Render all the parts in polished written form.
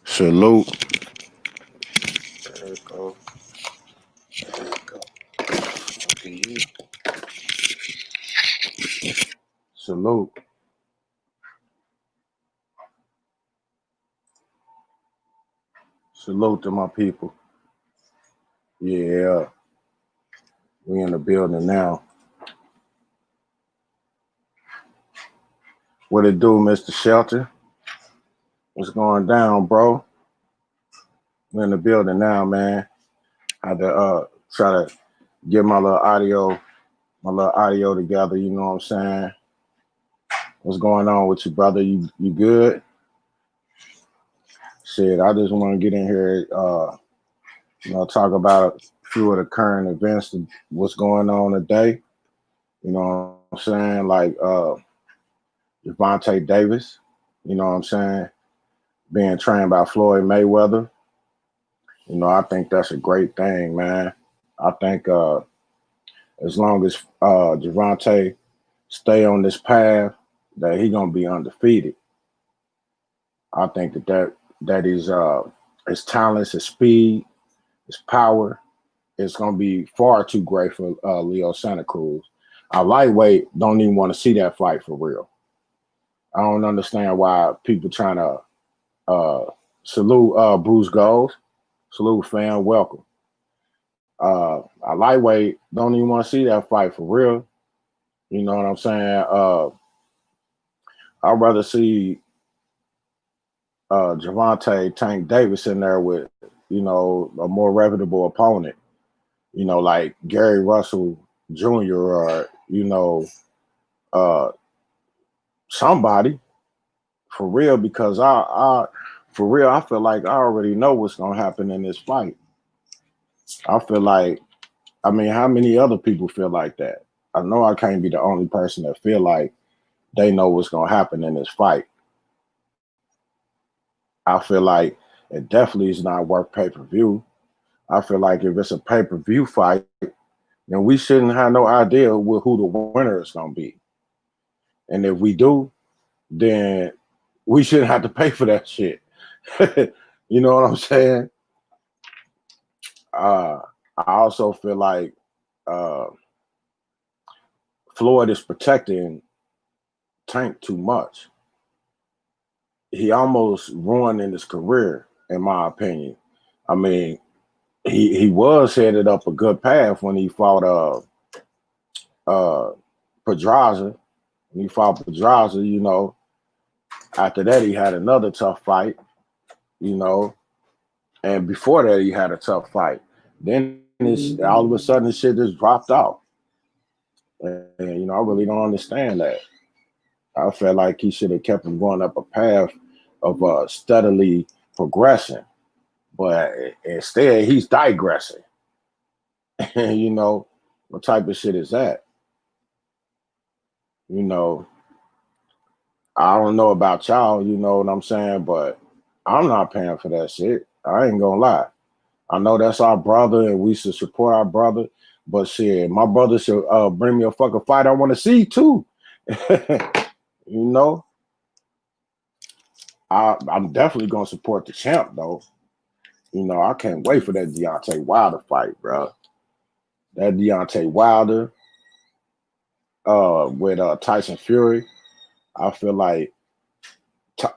Salute. There we go. There we go. Okay, you. Salute. Salute to my people. Yeah, we in the building now. What it do, Mr. Shelter? What's going down, bro? We in the building now, man. I had to try to get my little audio together, you know what I'm saying? What's going on with you, brother? You good? Shit, I just want to get in here, talk about a few of the current events, what's going on today. You know what I'm saying? Like Javante Davis, you know what I'm saying? Being trained by Floyd Mayweather. I think that's a great thing, man. I think as long as Javante stay on this path, that he gonna be undefeated. I think that is his talents, his speed, his power is gonna be far too great for Leo Santa Cruz. Our lightweight don't even want to see that fight for real. I don't understand why people trying to salute Bruce Gold. Salute fan, welcome. A lightweight don't even want to see that fight for real. You know what I'm saying? I'd rather see Javante Tank Davis in there with, a more reputable opponent. Like Gary Russell Jr. or, uh, somebody for real, because for real, I feel like I already know what's gonna happen in this fight. I feel like, I mean, how many other people feel like that? I know I can't be the only person that feel like they know what's gonna happen in this fight. I feel like it definitely is not worth pay-per-view. I feel like if it's a pay-per-view fight, then we shouldn't have no idea who the winner is gonna be. And if we do, then we shouldn't have to pay for that shit. You know what I'm saying? Uh, I also feel like uh, Floyd is protecting Tank too much. He almost ruined in his career, in my opinion. I mean, he was headed up a good path when he fought Pedraza. When he fought Pedraza, after that he had another tough fight, you know, and before that he had a tough fight. Then it's all of a sudden the shit just dropped off. And I really don't understand that. I felt like he should have kept him going up a path of steadily progressing, but instead he's digressing. And what type of shit is that? You know, I don't know about y'all, you know what I'm saying, but I'm not paying for that shit. I ain't gonna lie. I know that's our brother and we should support our brother, but shit, my brother should bring me a fucking fight I want to see too. you know, I'm definitely gonna support the champ though. I can't wait for that Deontay Wilder fight, bro. That Deontay Wilder with Tyson Fury. I feel like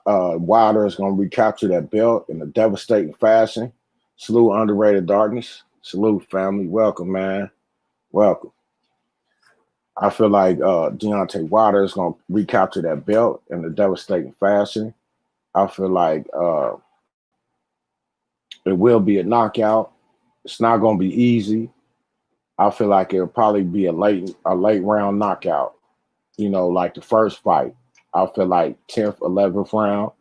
Wilder is going to recapture that belt in a devastating fashion. Salute underrated darkness. Salute family. Welcome, man. Welcome. I feel like Deontay Wilder is going to recapture that belt in a devastating fashion. I feel like it will be a knockout. It's not going to be easy. I feel like it'll probably be a late round knockout. Like the first fight. I feel like 10th, 11th round.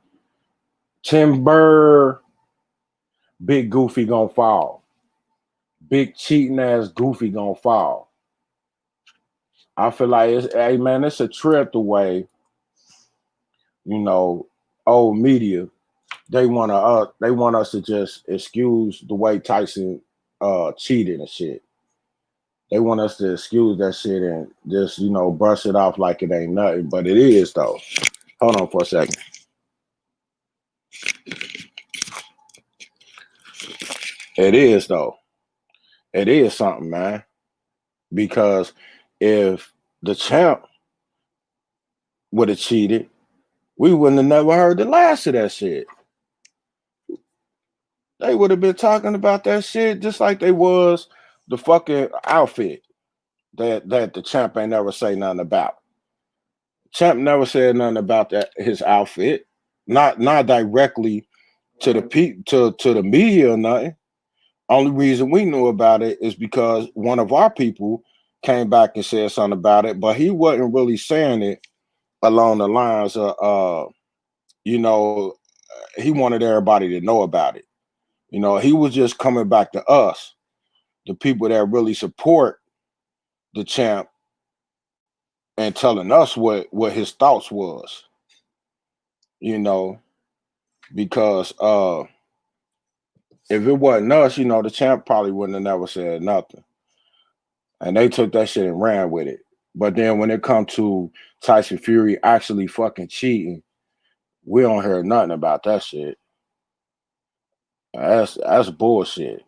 Timber, big Goofy gonna fall. Big cheating ass Goofy gonna fall. I feel like hey man, it's a trip the way, you know, old media, they want us to just excuse the way Tyson cheated and shit. They want us to excuse that shit and just, brush it off like it ain't nothing. But it is though. Hold on for a second. It is though. It is something, man. Because if the champ would have cheated, we wouldn't have never heard the last of that shit. They would have been talking about that shit just like they was the fucking outfit that the champ ain't never say nothing about. Champ never said nothing about that his outfit, not directly to the to the media or nothing. Only reason we knew about it is because one of our people came back and said something about it, but he wasn't really saying it along the lines of you know, he wanted everybody to know about it. You know, he was just coming back to us, the people that really support the champ, and telling us what his thoughts was. You know, because if it wasn't us, you know, the champ probably wouldn't have never said nothing. And they took that shit and ran with it. But then when it come to Tyson Fury actually fucking cheating, we don't hear nothing about that shit. That's bullshit.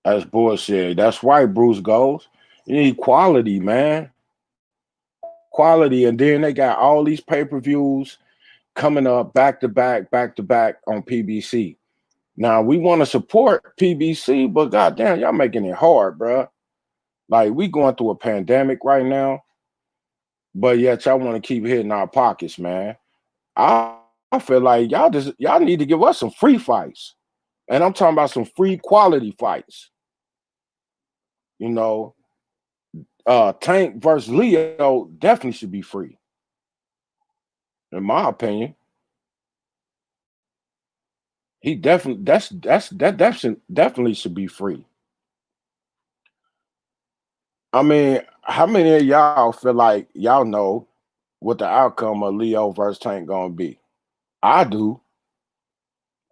That's bullshit. That's right, Bruce goes. You need quality, man. Quality. And then they got all these pay-per-views coming up back to back on PBC. Now we want to support PBC, but goddamn, y'all making it hard, bro. Like we going through a pandemic right now, but yet y'all want to keep hitting our pockets, man. I feel like y'all need to give us some free fights. And I'm talking about some free quality fights. You know, Tank versus Leo definitely should be free, in my opinion. He definitely definitely should be free. I mean, how many of y'all feel like y'all know what the outcome of Leo versus Tank gonna be? I do.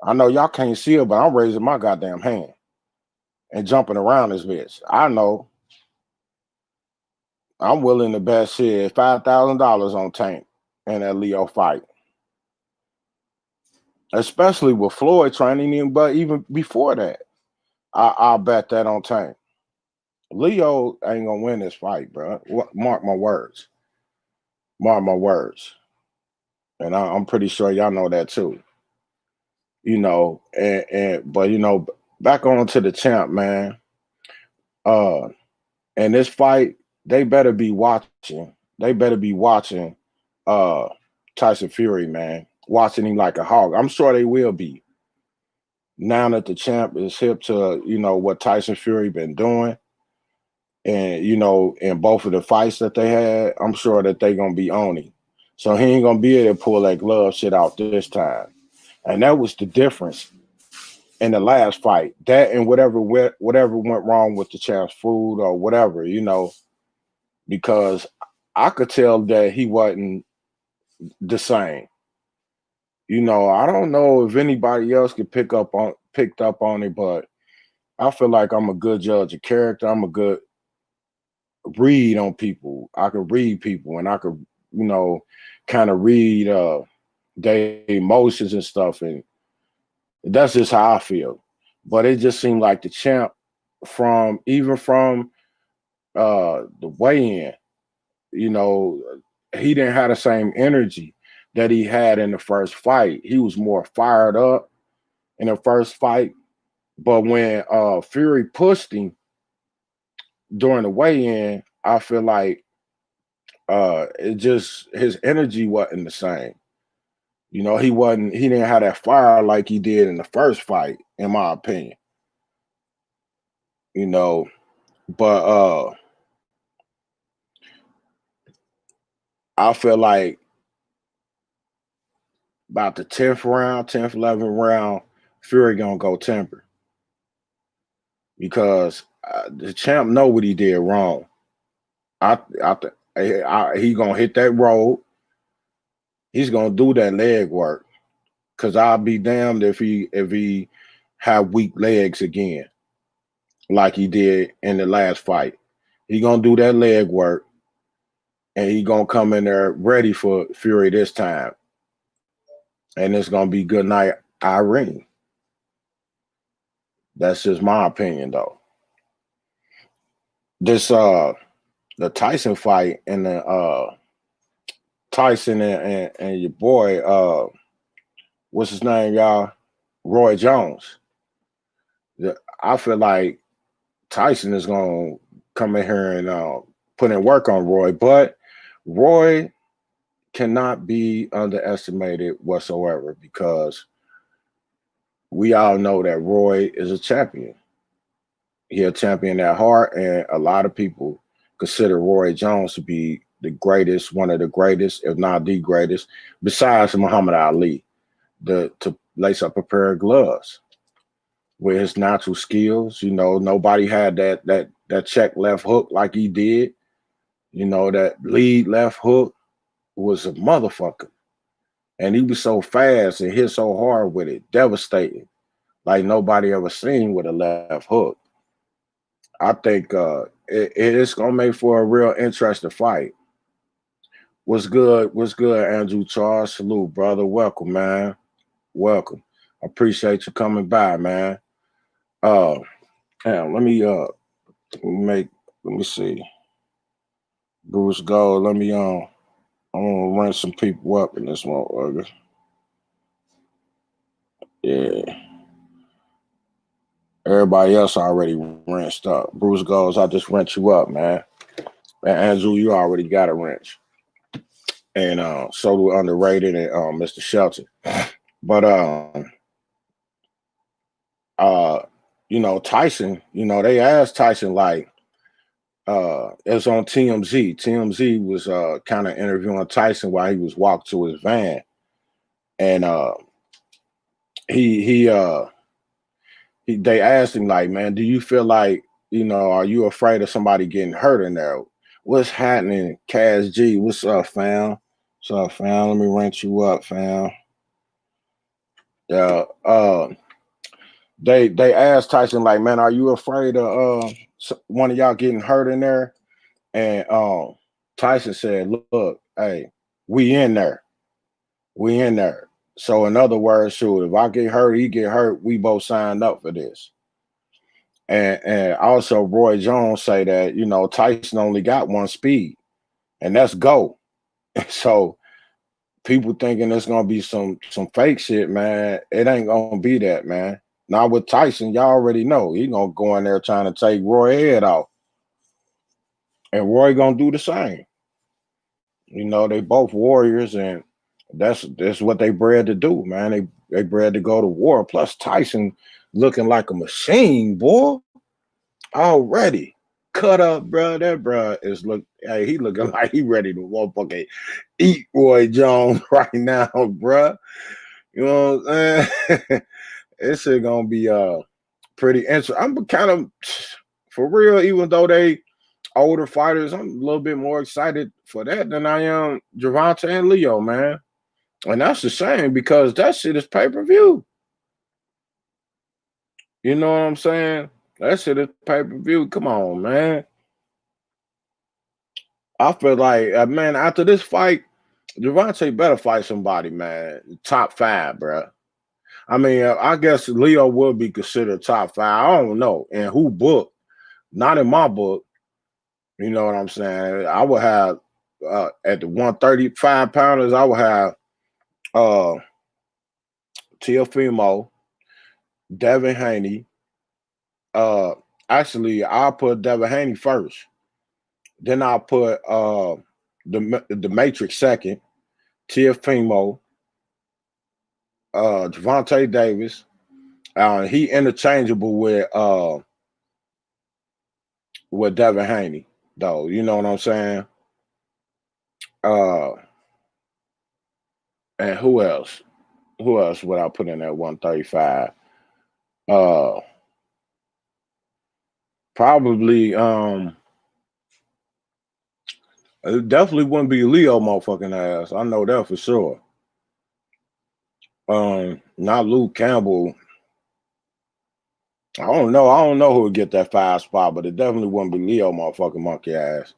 I know y'all can't see it, but I'm raising my goddamn hand and jumping around this bitch. I know. I'm willing to bet shit $5,000 on Tank in that Leo fight, especially with Floyd training him. But even before that, I'll bet that on Tank. Leo ain't gonna win this fight, bro. Mark my words. Mark my words. And I'm pretty sure y'all know that too. You know, and but you know, back on to the champ, man. Uh, and this fight, they better be watching. They better be watching uh Tyson Fury, man. Watching him like a hog. I'm sure they will be. Now that the champ is hip to, you know, what Tyson Fury been doing, and you know, in both of the fights that they had, I'm sure that they gonna be on him. So he ain't gonna be able to pull that glove shit out this time. And that was the difference in the last fight. That and whatever went wrong with the champ's food or whatever, you know, because I could tell that he wasn't the same. You know, I don't know if anybody else could picked up on it, but I feel like I'm a good judge of character. I'm a good read on people. I could read people and I could, you know, kind of read their emotions and stuff. And that's just how I feel. But it just seemed like the champ from the weigh-in, you know, he didn't have the same energy that he had in the first fight. He was more fired up in the first fight. But when Fury pushed him during the weigh-in, I feel like it just his energy wasn't the same. You know, he didn't have that fire like he did in the first fight, in my opinion. You know, but I feel like about the 11th round, Fury gonna go temper because the champ know what he did wrong. He gonna hit that road. He's gonna do that leg work. Cause I'll be damned if he have weak legs again, like he did in the last fight. He gonna do that leg work, and he gonna come in there ready for Fury this time, and it's gonna be good night, Irene. That's just my opinion, though. This the Tyson fight and the Tyson and your boy what's his name, y'all? Roy Jones. I feel like Tyson is gonna come in here and put in work on Roy, but Roy cannot be underestimated whatsoever because we all know that Roy is a champion. He a champion at heart, and a lot of people consider Roy Jones to be the greatest, one of the greatest, if not the greatest, besides Muhammad Ali. To lace up a pair of gloves with his natural skills. You know, nobody had that check left hook like he did. You know, that lead left hook was a motherfucker. And he was so fast and hit so hard with it, devastating, like nobody ever seen with a left hook. I think it's gonna make for a real interesting fight. What's good? What's good, Andrew Charles? Salute, brother. Welcome, man. Welcome. Appreciate you coming by, man. Uh, damn, make let me see. Bruce Gold. Let me I'm gonna run some people up in this motherfucker. Yeah. Everybody else already wrenched up. Bruce goes, I just wrench you up, man. And Andrew, you already got a wrench. And so do Underrated and Mr. Shelton. But uh, you know, Tyson, you know, they asked Tyson like it was on TMZ. TMZ was kind of interviewing Tyson while he was walked to his van. And he they asked him like, man, do you feel like, you know, are you afraid of somebody getting hurt in there? What's happening, Cass G? What's up, fam? What's up, fam? Let me rent you up, fam. Yeah. They asked Tyson like, man, are you afraid of one of y'all getting hurt in there? And Tyson said, look, hey, we in there. We in there. So in other words, shoot, if I get hurt, he get hurt, we both signed up for this. And also Roy Jones say that, you know, Tyson only got one speed, and that's go. So people thinking it's gonna be some fake shit, man. It ain't gonna be that, man. Not with Tyson, y'all already know he gonna go in there trying to take Roy head off. And Roy gonna do the same. You know, they both warriors, and that's what they bred to do, man. They bred to go to war. Plus Tyson looking like a machine, boy. Already cut up, bro. That bro is hey, he looking like he ready to motherfucking eat Roy Jones right now, bro. You know what I'm saying? This shit gonna be pretty interesting. I'm kind of for real, even though they older fighters, I'm a little bit more excited for that than I am Gervonta and Leo, man. And that's the shame because that shit is pay-per-view. You know what I'm saying? That shit is pay-per-view. Come on, man. I feel like, man, after this fight, Gervonta better fight somebody, man. Top five, bro. I mean, I guess Leo will be considered top five. I don't know. And who book? Not in my book. You know what I'm saying? I would have at the 135 pounders, I would have uh Teofimo, Devin Haney. Uh Actually, I'll put Devin Haney first. Then I'll put the Matrix second, Teofimo, Javante Davis. He interchangeable with Devin Haney, though. You know what I'm saying? Uh, and who else? Who else would I put in at 135? Uh, Probably. It definitely wouldn't be Leo motherfucking ass. I know that for sure. Not Luke Campbell. I don't know. I don't know who would get that five spot, but it definitely wouldn't be Leo motherfucking monkey ass.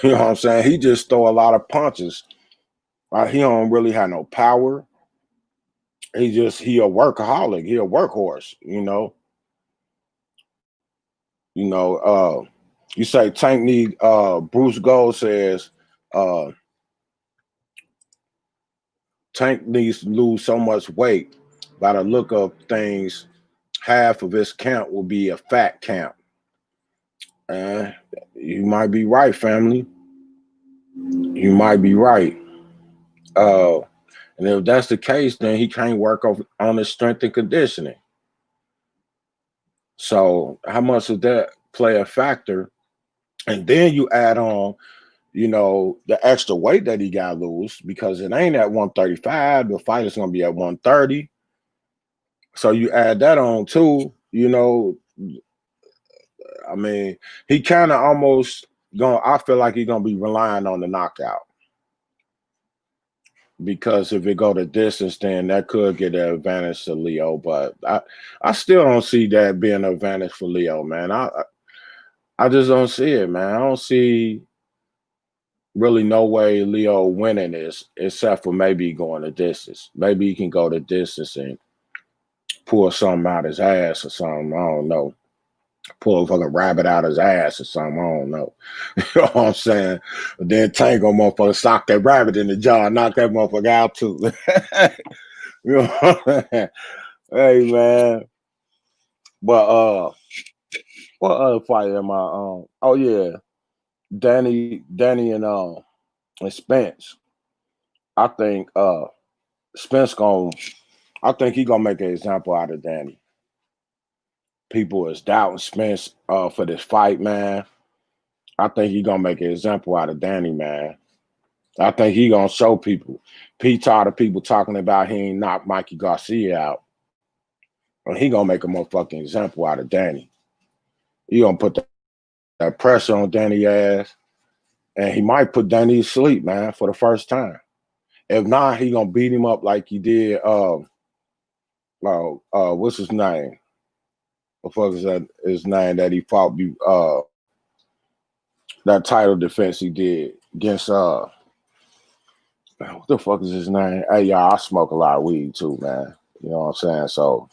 You know what I'm saying? He just throw a lot of punches. He don't really have no power. He a workaholic. He a workhorse, you know. You say Tank need Bruce Gold says uh Tank needs to lose so much weight. By the look of things, half of his count will be a fat count. Uh, you might be right, family. You might be right. Uh, and if that's the case, then he can't work on his strength and conditioning. So, how much does that play a factor? And then you add on, the extra weight that he got to lose because it ain't at 135. The fight is going to be at 130. So you add that on too, I mean, he kind of almost going. I feel like he's gonna be relying on the knockout because if it go the distance, then that could get an advantage to Leo. But I still don't see that being an advantage for Leo, man. I just don't see it, man. I don't see really no way Leo winning this except for maybe going the distance. Maybe he can go the distance and pull something out his ass or something. I don't know. Pull a fucking rabbit out his ass or something. I don't know. You know what I'm saying? But then Tango motherfucker sock that rabbit in the jaw and knock that motherfucker out too. You know what I'm saying? Hey man. But what other fight am I oh yeah. Danny and Spence. I think Spence I think he gonna make an example out of Danny. People is doubting Spence for this fight, man. I think he gonna make an example out of Danny, man. I think he gonna show people. Pete tired of people talking about he ain't knocked Mikey Garcia out. And he gonna make a motherfucking example out of Danny. He gonna put that pressure on Danny ass, and he might put Danny to sleep, man, for the first time. If not, he gonna beat him up like he did. What's his name? What the fuck is that? His name that he fought? That title defense he did against what the fuck is his name? Hey, y'all, I smoke a lot of weed too, man. You know what I'm saying? So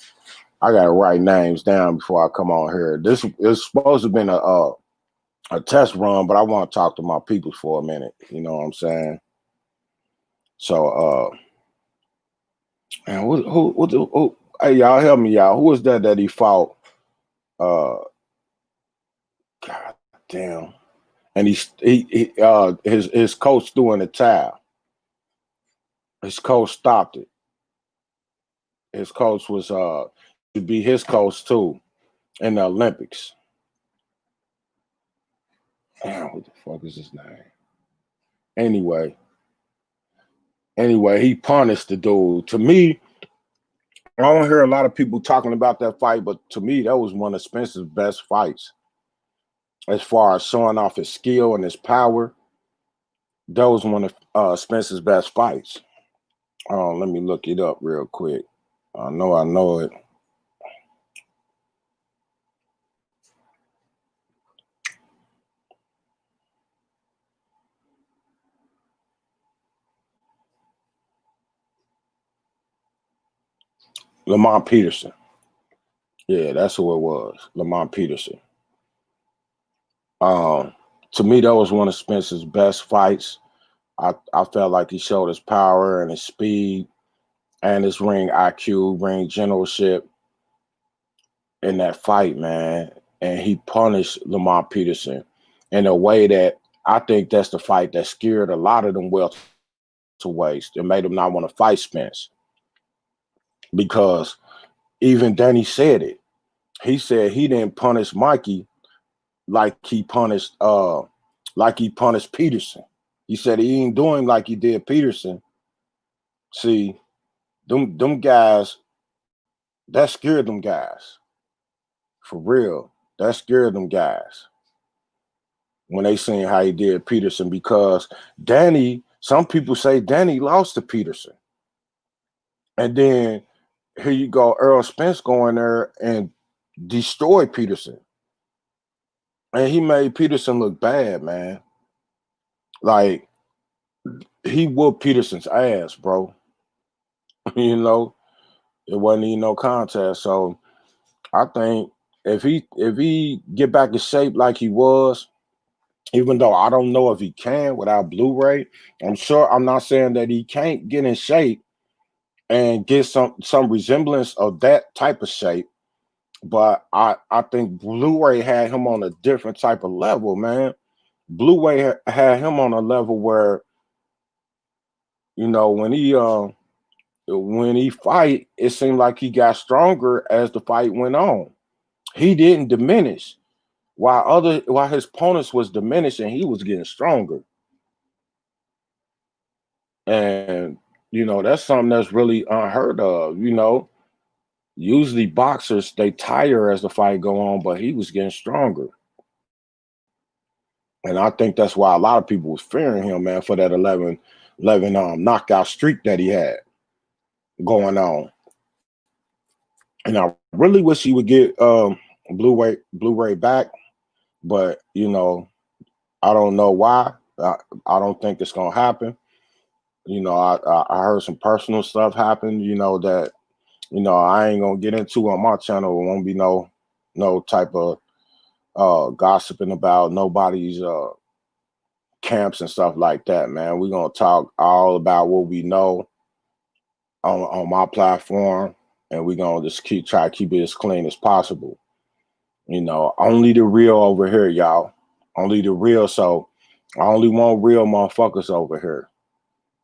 I gotta write names down before I come on here. This is supposed to have been a test run, but I want to talk to my people for a minute. You know what I'm saying? So man, who hey y'all help me, y'all. Who was that he fought? God damn. And his coach threw in the towel. His coach stopped it. His coach was to be his coach too in the Olympics. Damn, what the fuck is his name? Anyway, he punished the dude. To me, I don't hear a lot of people talking about that fight, but to me, that was one of Spencer's best fights. As far as showing off his skill and his power, that was one of Spencer's best fights. Let me look it up real quick. I know it. Lamont Peterson. Yeah, that's who it was. Lamont Peterson. To me, that was one of Spencer's best fights. I felt like he showed his power and his speed and his ring IQ, ring generalship in that fight, man. And he punished Lamont Peterson in a way that I think that's the fight that scared a lot of them welterweights and made them not want to fight Spence. Because even Danny said it. He said he didn't punish Mikey like he punished Peterson. He said he ain't doing like he did Peterson. See, them guys, that scared them guys. For real. That scared them guys when they seen how he did Peterson because Danny, some people say Danny lost to Peterson. And then here you go, Earl Spence going there and destroy Peterson. And he made Peterson look bad, man. Like, he whooped Peterson's ass, bro. You know, it wasn't even no contest. So I think if he get back in shape like he was, even though I don't know if he can without Blu-ray, I'm not saying that he can't get in shape and get some resemblance of that type of shape. But I think Blu-ray had him on a different type of level, man. Blu-ray had him on a level where, you know, when he fight, it seemed like he got stronger as the fight went on. He didn't diminish, while his opponents was diminishing, he was getting stronger. And you know, that's something that's really unheard of. You know, usually boxers they tire as the fight go on, but he was getting stronger. And I think that's why a lot of people was fearing him, man, for that 11 knockout streak that he had going on. And I really wish he would get Blu-ray back, but you know, I don't know why. I don't think it's gonna happen. You know, I heard some personal stuff happen. You know that I ain't gonna get into on my channel. It won't be no type of gossiping about nobody's camps and stuff like that, man. We're gonna talk all about what we know on my platform, and we're gonna just try to keep it as clean as possible. You know, only the real over here, y'all. Only the real. So I only want real motherfuckers over here.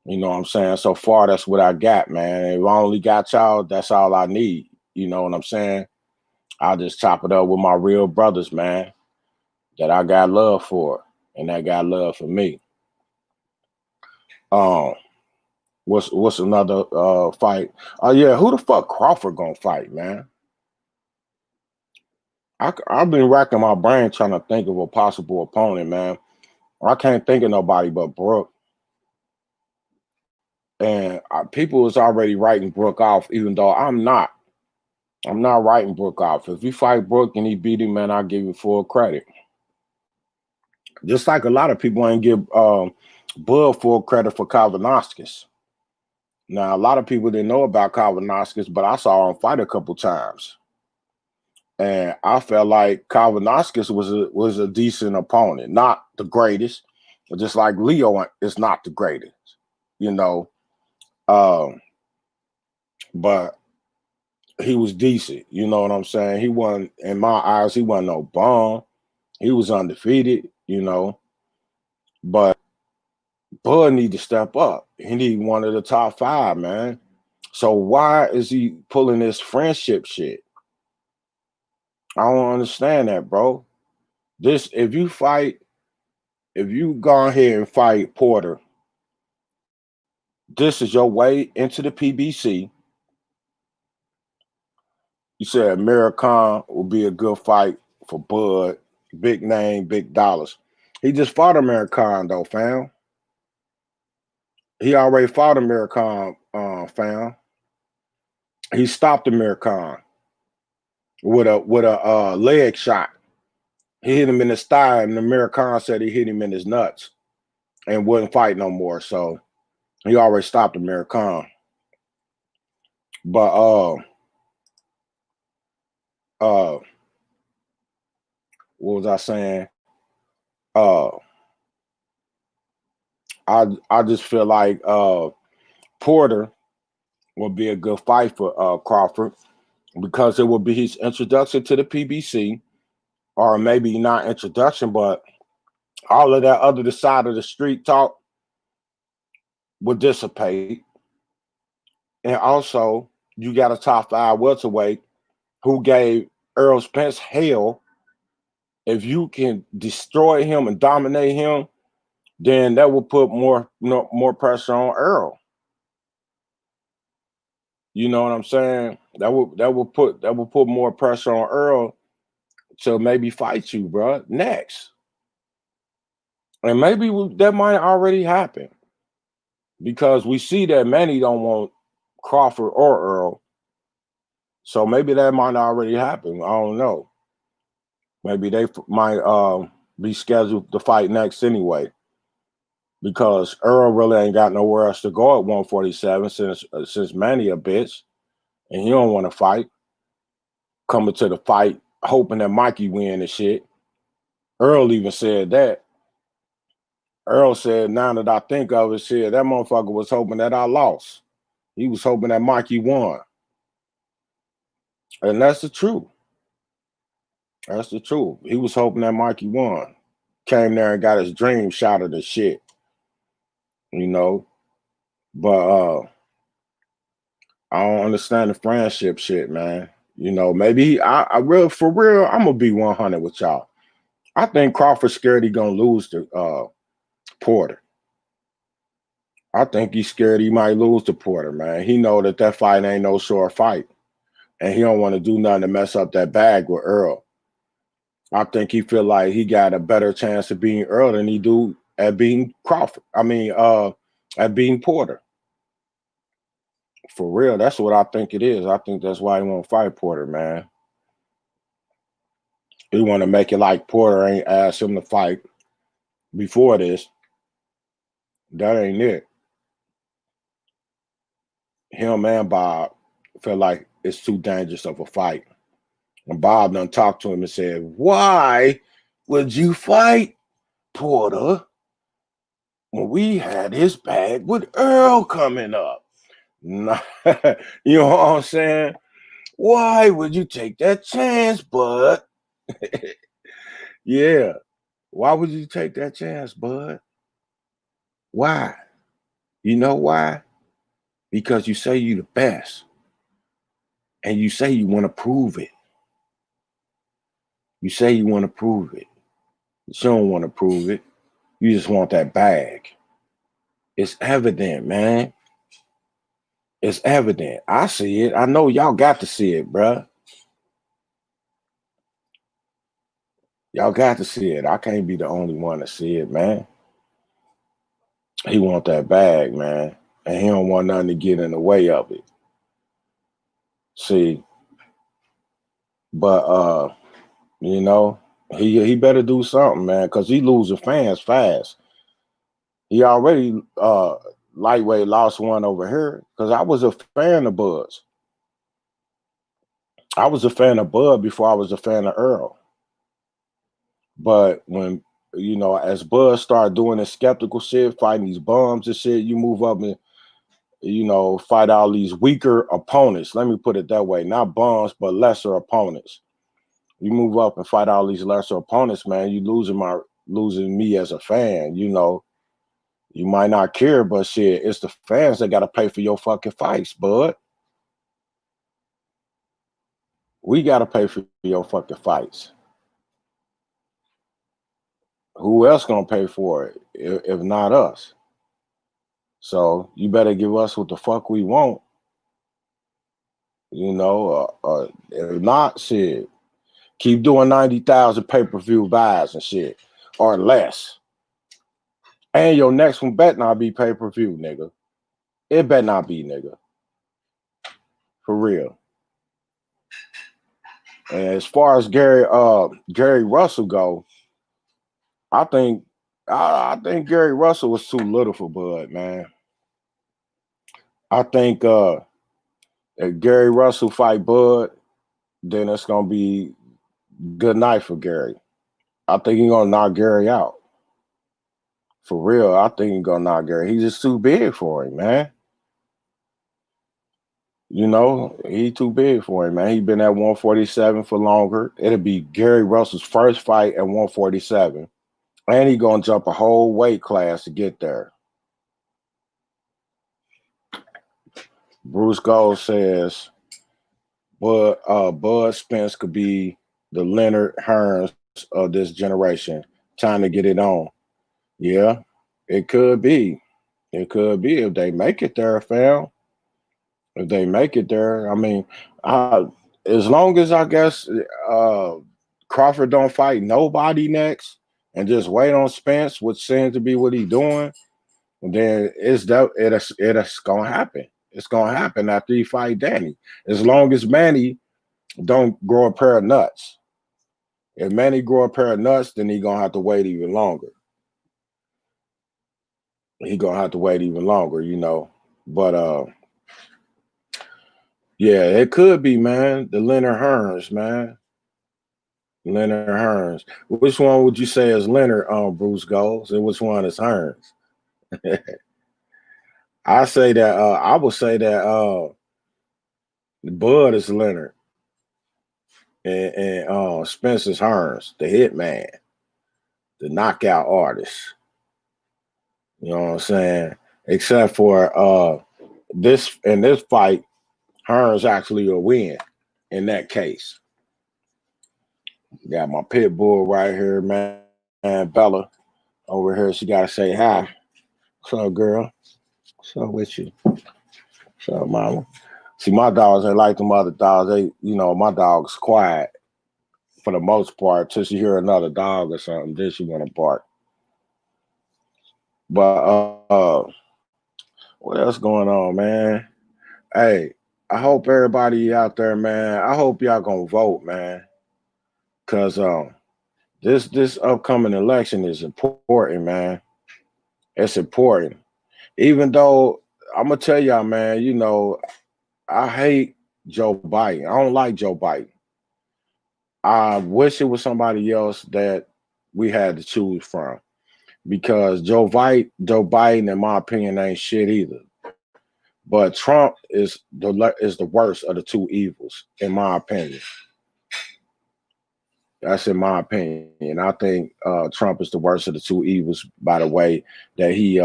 You know what I'm saying? So far, that's what I got, man. If I only got y'all, that's all I need. You know what I'm saying? I'll just chop it up with my real brothers, man, that I got love for, and that got love for me. Um, what's another fight? Oh yeah, who the fuck Crawford gonna fight, man? I've been racking my brain trying to think of a possible opponent, man. I can't think of nobody but Brooke. And people is already writing Brooke off, even though I'm not. I'm not writing Brooke off. If you fight Brooke and he beat him, man, I'll give you full credit. Just like a lot of people ain't give Bud full credit for Kavanaskis. Now, a lot of people didn't know about Kavanaskis, but I saw him fight a couple times. And I felt like Kavanaskis was a decent opponent. Not the greatest, but just like Leo is not the greatest, you know. But he was decent, you know what I'm saying? He wasn't, in my eyes, he wasn't no bum. He was undefeated, you know. But Bud need to step up. He need one of the top 5, man. So why is he pulling this friendship shit? I don't understand that, bro. If you go ahead and fight Porter, this is your way into the PBC. You said American will be a good fight for Bud. Big name, big dollars. He just fought American though, fam. He already fought American, fam. He stopped American with a leg shot. He hit him in his thigh, and American said he hit him in his nuts and wouldn't fight no more. So he already stopped American. But what was I saying? I just feel like Porter will be a good fight for Crawford because it will be his introduction to the PBC, or maybe not introduction, but all of that other side of the street talk will dissipate. And also, you got a top 5 welterweight who gave Errol Spence hell. If you can destroy him and dominate him, then that will put more pressure on Errol. You know what I'm saying? That will put more pressure on Earl to maybe fight you, bro, next. And maybe that might already happen because we see that Manny don't want Crawford or Earl. So maybe that might already happen. I don't know. Maybe they might be scheduled to fight next anyway, because Earl really ain't got nowhere else to go at 147 since Manny a bitch, and he don't want to fight. Coming to the fight hoping that Mikey win and shit. Earl even said that. Earl said, now that I think of it, shit, that motherfucker was hoping that I lost. He was hoping that Mikey won. And that's the truth. That's the truth. He was hoping that Mikey won. Came there and got his dream shattered and shit. You know. But I don't understand the friendship shit, man. You know, maybe I real for real, I'm gonna be 100 with y'all. I think Crawford scared he gonna lose to Porter. I think he's scared he might lose to Porter, man. He know that fight ain't no short fight. And he don't want to do nothing to mess up that bag with Earl. I think he feel like he got a better chance of beating Earl than he do at beating Crawford. At beating Porter. For real, that's what I think it is. I think that's why he won't fight Porter, man. He want to make it like Porter ain't asked him to fight before this. That ain't it. Him and Bob feel like it's too dangerous of a fight. And Bob done talked to him and said, why would you fight Porter when we had his bag with Earl coming up? Nah, you know what I'm saying? Why would you take that chance, bud? Yeah. Why would you take that chance, bud? Why? You know why? Because you say you the best. And you say you want to prove it. You say you want to prove it. You don't want to prove it. You just want that bag. It's evident, man. It's evident. I see it. I know y'all got to see it, bruh. Y'all got to see it. I can't be the only one to see it, man. He want that bag, man. And he don't want nothing to get in the way of it. See, but you know, he better do something, man, because he losing fans fast. He already lightweight lost one over here because I was a fan of Buzz. I was a fan of Bud before I was a fan of Earl. But when, you know, as Bud started doing this skeptical shit, fighting these bums and shit, you move up and, you know, fight all these weaker opponents. Let me put it that way. Not bums, but lesser opponents. You move up and fight all these lesser opponents, man, you losing me as a fan, you know. You might not care, but shit, it's the fans that got to pay for your fucking fights, bud. We got to pay for your fucking fights. Who else gonna pay for it if not us? So you better give us what the fuck we want. You know, if not, shit, keep doing 90,000 pay-per-view buys and shit, or less. And your next one better not be pay-per-view, nigga. It better not be, nigga. For real. And as far as Gary Russell go, I think Gary Russell was too little for Bud, man. I think if Gary Russell fight Bud, then it's gonna be good night for Gary. I think he's gonna knock Gary out. For real, I think he's gonna knock Gary. He's just too big for him, man. You know, he too big for him, man. He been at 147 for longer. It'll be Gary Russell's first fight at 147. And he gonna jump a whole weight class to get there. Bruce Gold says, Bud Spence could be the Leonard Hearns of this generation. Time to get it on. Yeah, it could be. It could be if they make it there, fam. If they make it there, I mean, as long as I guess Crawford don't fight nobody next and just wait on Spence, which seems to be what he's doing, then it's gonna happen. It's gonna happen after he fight Danny. As long as Manny don't grow a pair of nuts. If Manny grow a pair of nuts, then he gonna have to wait even longer. He gonna have to wait even longer, you know. But yeah, it could be, man. The Leonard Hearns, man. Leonard Hearns. Which one would you say is Leonard Bruce Goals, and which one is Hearns? I say that I would say that Bud is Leonard and Spencer's Hearns, the hitman, the knockout artist. You know what I'm saying? Except for this fight, Hearns actually will win in that case. Got my pit bull right here, man. And Bella over here. She gotta say hi. What's up, girl? What's up with you? What's up, mama? See, my dogs ain't like them other dogs. My dog's quiet for the most part till she hear another dog or something. Then she want to bark. But what else going on, man? Hey, I hope everybody out there, man. I hope y'all gonna vote, man, because this upcoming election is important, man. It's important. Even though I'm gonna tell y'all, man, I hate Joe Biden. I don't like Joe Biden. I wish it was somebody else that we had to choose from because Joe Biden, in my opinion, ain't shit either. But Trump is the worst of the two evils, in my opinion. That's in my opinion. I think Trump is the worst of the two evils by the way that he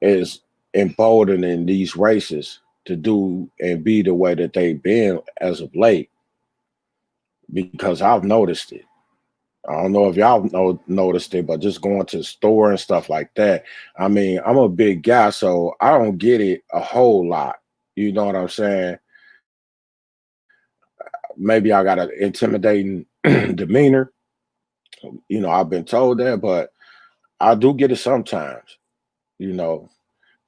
is emboldening these races to do and be the way that they've been as of late. Because I've noticed it. I don't know if y'all noticed it, but just going to the store and stuff like that. I mean, I'm a big guy, so I don't get it a whole lot. You know what I'm saying? Maybe I got an intimidating demeanor. I've been told that, but I do get it sometimes, you know.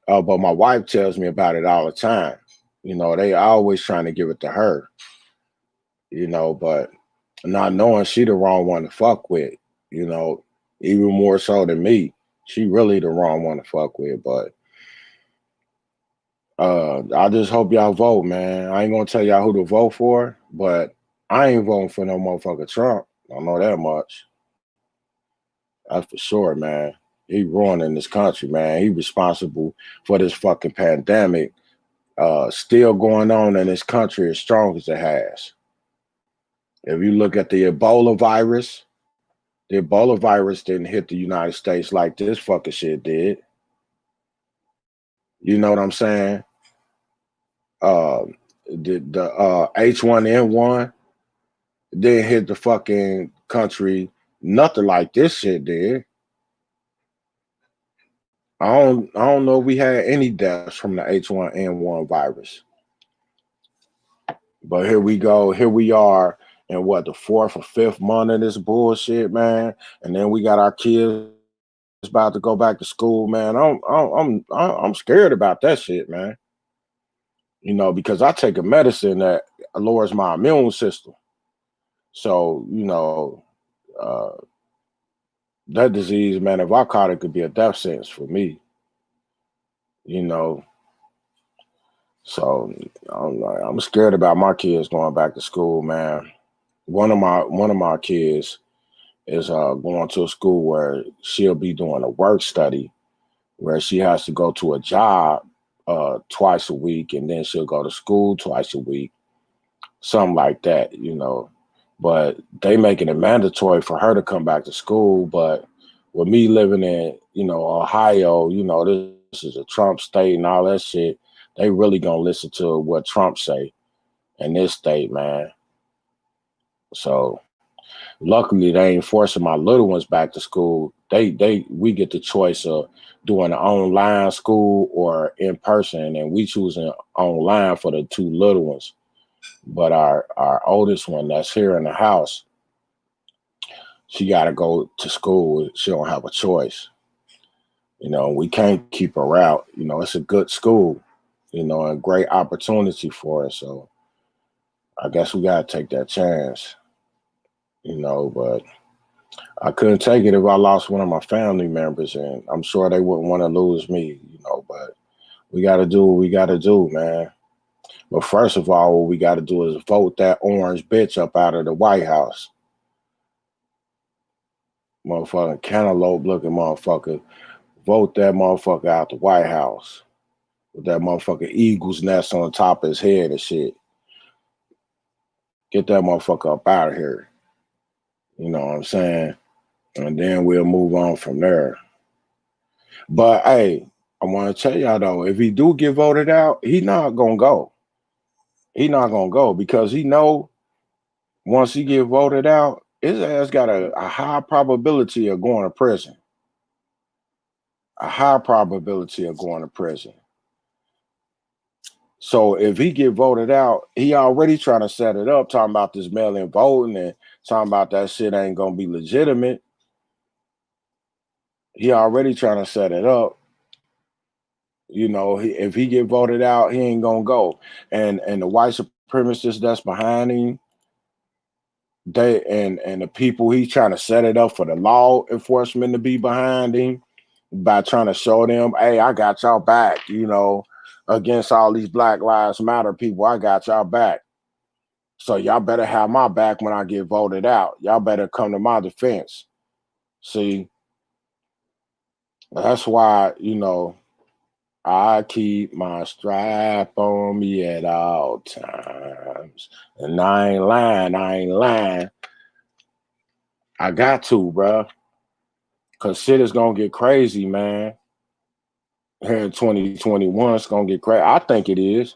But my wife tells me about it all the time. They always trying to give it to her, but not knowing she the wrong one to fuck with, even more so than me. She really the wrong one to fuck with. But I just hope y'all vote, man. I ain't gonna tell y'all who to vote for, but I ain't voting for no motherfucker Trump. I know that much. That's for sure, man. He ruining this country, man. He responsible for this fucking pandemic still going on in this country as strong as it has. If you look at the Ebola virus didn't hit the United States like this fucking shit did. You know what I'm saying? Uh, the H1N1 didn't hit the fucking country nothing like this shit did. I don't know if we had any deaths from the H1N1 virus. But here we go. Here we are in the fourth or fifth month of this bullshit, man. And then we got our kids about to go back to school, man. I'm scared about that shit, man. Because I take a medicine that lowers my immune system. So, uh, that disease, man, if I caught it, could be a death sentence for me. You know, so I'm scared about my kids going back to school, man. One of my kids is going to a school where she'll be doing a work study where she has to go to a job twice a week and then she'll go to school twice a week, something like that. But they making it mandatory for her to come back to school. But with me living in, Ohio, this is a Trump state and all that shit, they really gonna listen to what Trump say in this state, man. So luckily, they ain't forcing my little ones back to school. We get the choice of doing an online school or in person, and we choosing online for the two little ones. But our oldest one that's here in the house, she got to go to school. She don't have a choice. We can't keep her out. It's a good school, a great opportunity for her. So I guess we got to take that chance, but I couldn't take it if I lost one of my family members, and I'm sure they wouldn't want to lose me, but we got to do what we got to do, man. But first of all, what we got to do is vote that orange bitch up out of the White House. Motherfucking cantaloupe looking motherfucker. Vote that motherfucker out the White House with that motherfucking eagle's nest on the top of his head and shit. Get that motherfucker up out of here. You know what I'm saying? And then we'll move on from there. But hey, I want to tell y'all though, if he do get voted out, he not gonna go. He not gonna go because he know once he get voted out, his ass got a high probability of going to prison. A high probability of going to prison. So if he get voted out, he already trying to set it up, talking about this mail-in voting and talking about that shit ain't gonna be legitimate. He already trying to set it up. You know, if he get voted out, he ain't gonna go. And the white supremacists that's behind him, they and the people he's trying to set it up for the law enforcement to be behind him by trying to show them, hey, I got y'all back, you know, against all these Black Lives Matter people, I got y'all back. So y'all better have my back when I get voted out. Y'all better come to my defense. See, that's why, you know, I keep my strap on me at all times. And I ain't lying. I ain't lying. I got to, bro. Because shit is going to get crazy, man. Here in 2021, it's going to get crazy. I think it is.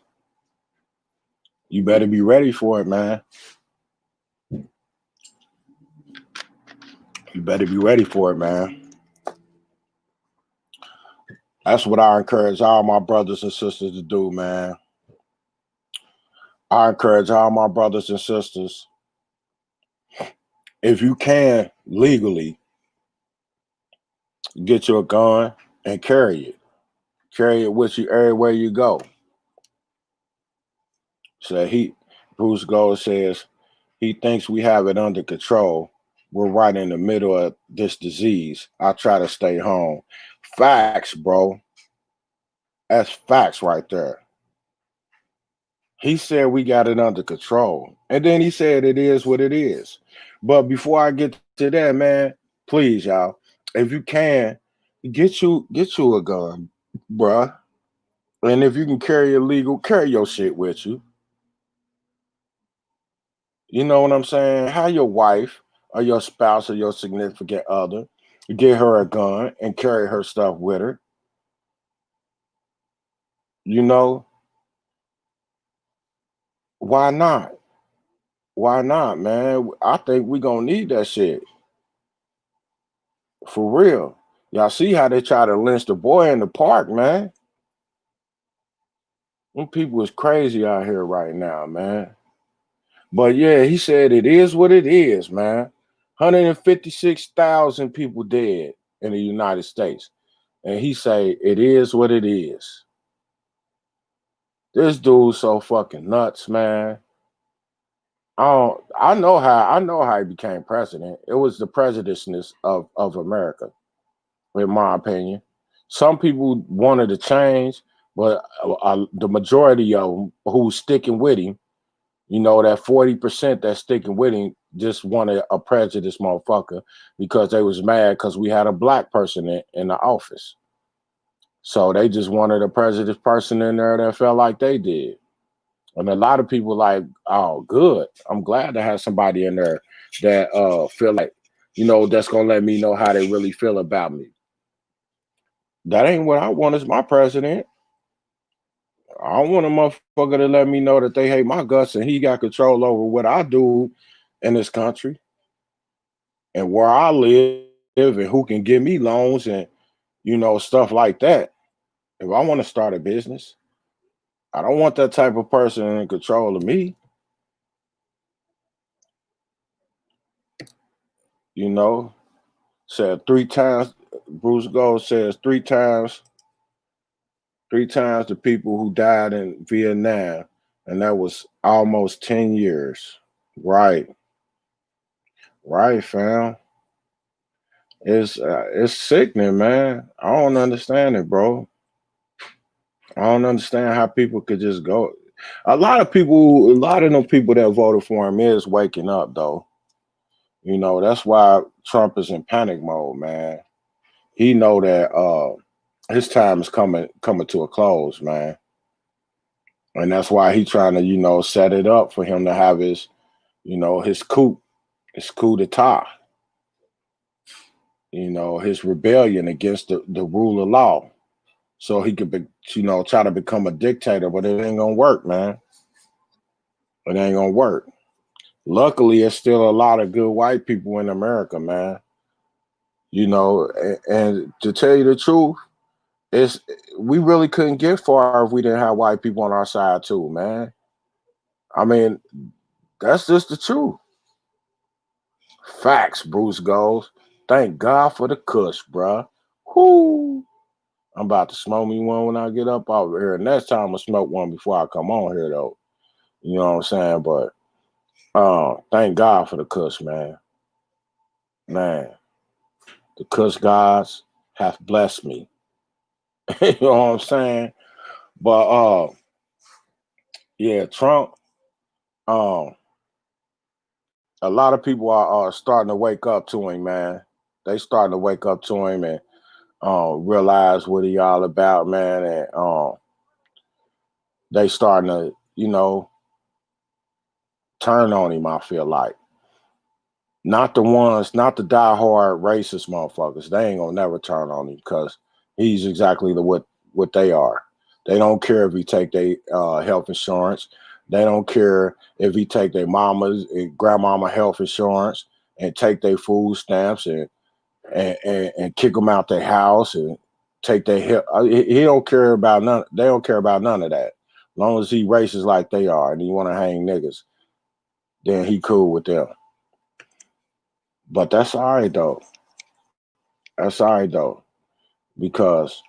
You better be ready for it, man. You better be ready for it, man. That's what I encourage all my brothers and sisters to do, man. I encourage all my brothers and sisters, if you can legally, get you a gun and carry it. Carry it with you everywhere you go. So Bruce Gold says, he thinks we have it under control. We're right in the middle of this disease. I try to stay home. Facts, bro. That's facts right there. He said we got it under control. And then he said it is what it is. But before I get to that, man, please, y'all, if you can, get you a gun, bruh. And if you can carry illegal, carry your shit with you. You know what I'm saying? Have your wife or your spouse or your significant other get her a gun and carry her stuff with her. You know, why not? Why not, man? I think we gonna need that shit for real. Y'all see how they try to lynch the boy in the park, man? Them people is crazy out here right now, man. But yeah, he said it is what it is, man. 156,000 people dead in the United States. And he say it is what it is. This dude's so fucking nuts, man. I know how he became president. It was the prejudiceness of America, in my opinion. Some people wanted to change, but the majority of them who's sticking with him, you know, that 40% that's sticking with him just wanted a prejudiced motherfucker because they was mad because we had a black person in the office. So they just wanted a prejudiced person in there that felt like they did. And a lot of people like, oh, good. I'm glad to have somebody in there that feel like, you know, that's gonna let me know how they really feel about me. That ain't what I want as my president. I don't want a motherfucker to let me know that they hate my guts and he got control over what I do in this country and where I live and who can give me loans and, you know, stuff like that. If I want to start a business, I don't want that type of person in control of me. You know, said 3 times. Bruce Gold says 3 times the people who died in Vietnam, and that was almost 10 years. Right, right, fam. It's sickening, man. I don't understand it, bro. I don't understand how people could just go. A lot of them people that voted for him is waking up, though. You know, that's why Trump is in panic mode, man. He know that his time is coming to a close, man. And that's why he trying to, set it up for him to have his, his coup d'etat, his rebellion against the rule of law. So he could be, try to become a dictator, but it ain't gonna work, man. It ain't gonna work. Luckily, there's still a lot of good white people in America, man. And to tell you the truth, it's we really couldn't get far if we didn't have white people on our side too, man. I mean, that's just the truth. Facts, Bruce goes. Thank God for the kush, bruh. Whoo! I'm about to smoke me one when I get up out here. Next time I'm gonna smoke one before I come on here, though. You know what I'm saying? But thank God for the kush, man. Man, the kush gods have blessed me. You know what I'm saying? But yeah, Trump. Um, a lot of people are starting to wake up to him, man. They starting to wake up to him and realize what he all about, man, and they starting to, turn on him. I feel like not the ones, not the diehard racist motherfuckers. They ain't gonna never turn on him because he's exactly what they are. They don't care if he take their health insurance. They don't care if he take their mama's and grandmama health insurance and take their food stamps and kick them out their house and take their help. He don't care about none. They don't care about none of that. As long as he racist like they are and he want to hang niggas, then he cool with them. But that's all right though. That's all right though, because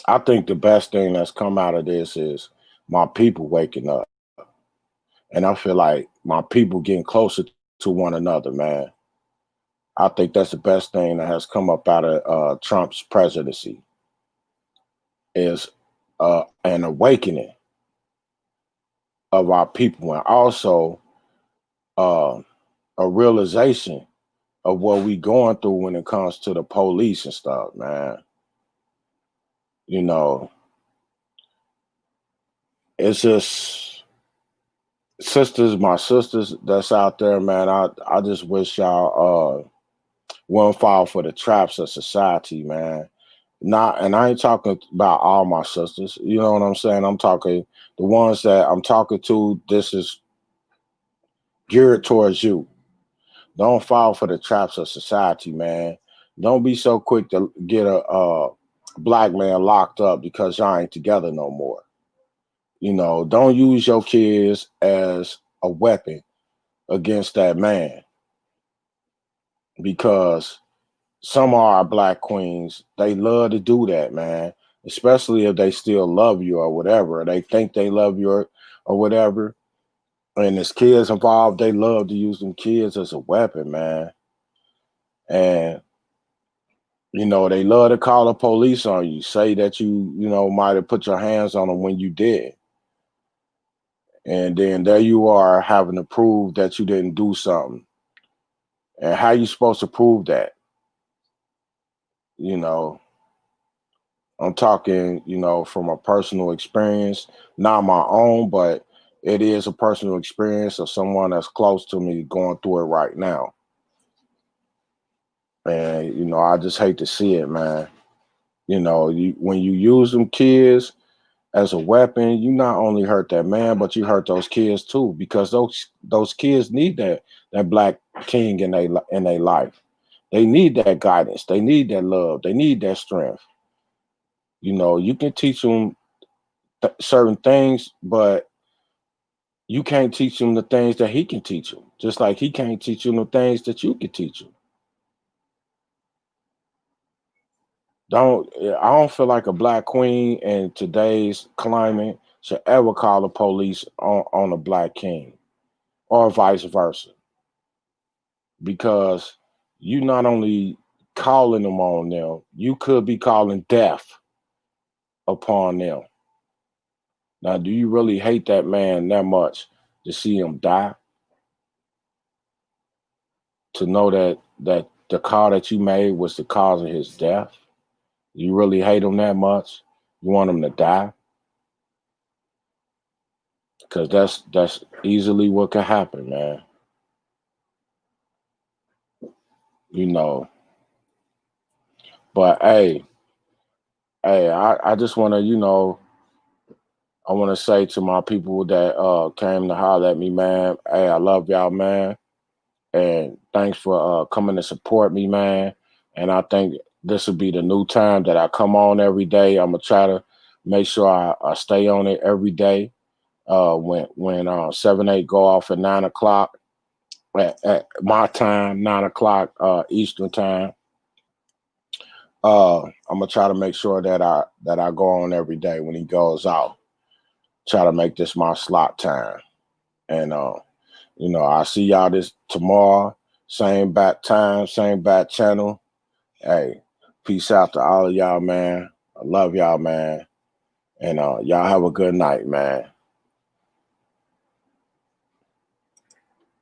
I think the best thing that's come out of this is my people waking up, and I feel like my people getting closer to one another, man. I think that's the best thing that has come up out of Trump's presidency is an awakening of our people, and also uh, a realization of what we going through when it comes to the police and stuff, man. You know, it's just my sisters that's out there, man. I just wish y'all wouldn't fall for the traps of society, man. Not, and I ain't talking about all my sisters. You know what I'm saying? I'm talking the ones that I'm talking to. This is geared towards you. Don't fall for the traps of society, man. Don't be so quick to get a black man locked up because y'all ain't together no more. Don't use your kids as a weapon against that man, because some of our black queens, they love to do that, man. Especially if they still love you or whatever. They think they love you or whatever. And there's kids involved, they love to use them kids as a weapon, man. And they love to call the police on you, say that you might have put your hands on them when you did. And then there you are having to prove that you didn't do something. And how you supposed to prove that? You know, I'm talking, from a personal experience, not my own, but it is a personal experience of someone that's close to me going through it right now. And, I just hate to see it, man. When you use them kids as a weapon, you not only hurt that man, but you hurt those kids too, because those kids need that black king in their life. They need that guidance. They need that love. They need that strength. You can teach them certain things, but you can't teach them the things that he can teach them. Just like he can't teach them the things that you can teach them. I don't feel like a black queen in today's climate should ever call the police on a black king, or vice versa, because you not only calling them on them, you could be calling death upon them. Now, do you really hate that man that much to see him die? to know that the call that you made was the cause of his death? You really hate him that much? You want him to die? Because that's easily what could happen, man. You know. But hey, I just want to, I want to say to my people that came to holler at me, man. Hey, I love y'all, man, and thanks for coming to support me, man. And I think this will be the new time that I come on every day. I'm gonna try to make sure I stay on it every day. When 7-8 go off at 9 o'clock at my time, 9 o'clock Eastern time. I'm gonna try to make sure that I go on every day when he goes out. Try to make this my slot time, and I'll see y'all this tomorrow. Same bat time, same bat channel. Hey, peace out to all of y'all, man. I love y'all, man, and y'all have a good night, man.